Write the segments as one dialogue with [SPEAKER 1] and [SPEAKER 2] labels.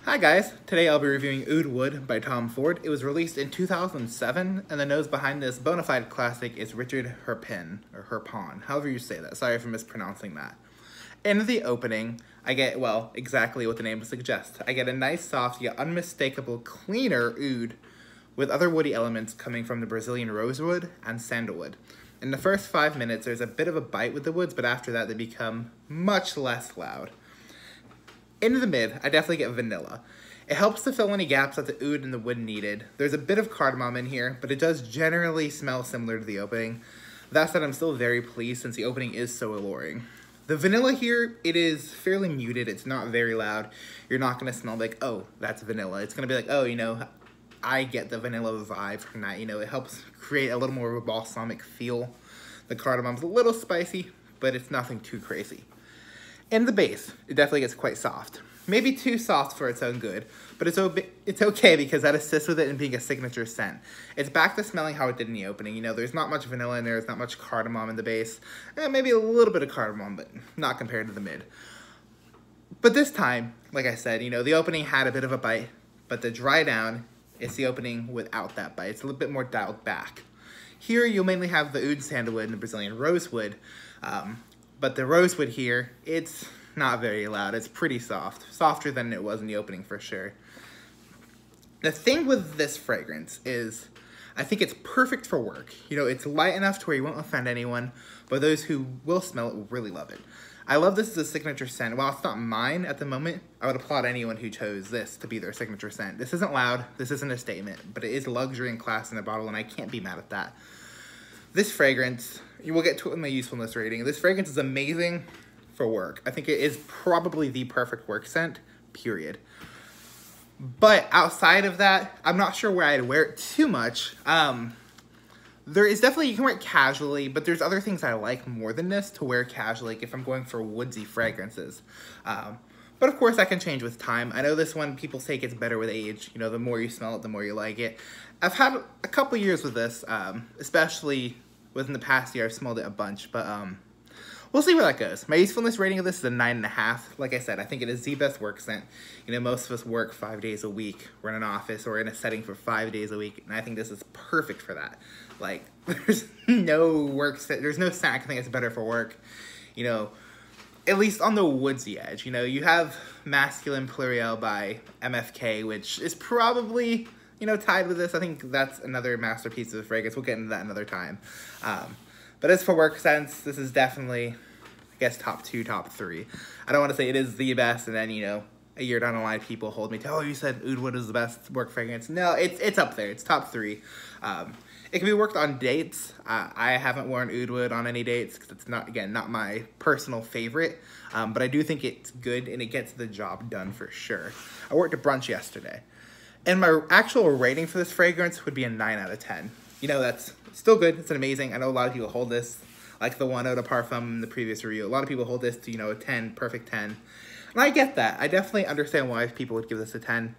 [SPEAKER 1] Hi guys, today I'll be reviewing Oud Wood by Tom Ford. It was released in 2007, and the nose behind this bona fide classic is Richard Herpin, or Herpon, however you say that. Sorry for mispronouncing that. In the opening, I get, well, exactly what the name suggests. I get a nice, soft, yet unmistakable, cleaner oud with other woody elements coming from the Brazilian rosewood and sandalwood. In the first 5 minutes, there's a bit of a bite with the woods, but after that, they become much less loud. Into the mid, I definitely get vanilla. It helps to fill any gaps that the oud and the wood needed. There's a bit of cardamom in here, but it does generally smell similar to the opening. That said, I'm still very pleased since the opening is so alluring. The vanilla here, it is fairly muted. It's not very loud. You're not going to smell like, oh, that's vanilla. It's going to be like, oh, you know, I get the vanilla vibe from that. You know, it helps create a little more of a balsamic feel. The cardamom's a little spicy, but it's nothing too crazy. In the base, it definitely gets quite soft. Maybe too soft for its own good, but it's okay because that assists with it in being a signature scent. It's back to smelling how it did in the opening. You know, there's not much vanilla in there, there's not much cardamom in the base. Maybe a little bit of cardamom, but not compared to the mid. But this time, like I said, you know, the opening had a bit of a bite, but the dry down is the opening without that bite. It's a little bit more dialed back. Here, you'll mainly have the oud sandalwood and the Brazilian rosewood, but the rosewood here, it's not very loud. It's pretty soft. Softer than it was in the opening for sure. The thing with this fragrance is I think it's perfect for work. You know, it's light enough to where you won't offend anyone, but those who will smell it will really love it. I love this as a signature scent. While it's not mine at the moment, I would applaud anyone who chose this to be their signature scent. This isn't loud, this isn't a statement, but it is luxury and class in a bottle, and I can't be mad at that. This fragrance, you will get to it in my usefulness rating. This fragrance is amazing for work. I think it is probably the perfect work scent, period. But outside of that, I'm not sure where I'd wear it too much. There is definitely, you can wear it casually, but there's other things I like more than this to wear casually, like if I'm going for woodsy fragrances. But of course, that can change with time. I know this one, people say it gets better with age. You know, the more you smell it, the more you like it. I've had a couple years with this, especially within the past year, I've smelled it a bunch, but we'll see where that goes. My usefulness rating of this is a 9.5. Like I said, I think it is the best work scent. You know, most of us work 5 days a week. We're in an office or in a setting for 5 days a week, and I think this is perfect for that. Like, there's no work scent, there's no scent I think it's better for work. You know, at least on the woodsy edge. You know, you have Masculine Pluriel by MFK, which is probably, you know, tied with this. I think that's another masterpiece of fragrance. We'll get into that another time. But as for work scents, this is definitely, I guess, top 2, top 3. I don't want to say it is the best, and then, you know, a year down the line, people hold me to, oh, you said Oud Wood is the best work fragrance. No, it's up there. It's top 3. It can be worked on dates. I haven't worn Oud Wood on any dates because it's not, again, not my personal favorite. But I do think it's good and it gets the job done for sure. I worked at brunch yesterday. And my actual rating for this fragrance would be a 9 out of 10. You know, that's still good. It's amazing. I know a lot of people hold this, like the one out of Parfum in the previous review. A lot of people hold this to, you know, a 10, perfect 10. And I get that. I definitely understand why people would give this a 10.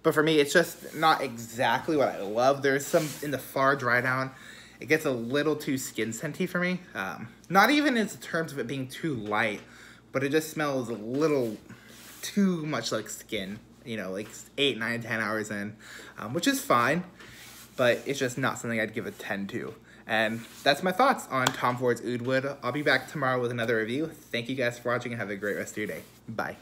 [SPEAKER 1] But for me, it's just not exactly what I love. There's some, in the far dry down, it gets a little too skin scenty for me. Not even in terms of it being too light, but it just smells a little too much like skin. You know, like 8, 9, 10 hours in, which is fine, but it's just not something I'd give a 10 to. And that's my thoughts on Tom Ford's Oud Wood. I'll be back tomorrow with another review. Thank you guys for watching and have a great rest of your day. Bye.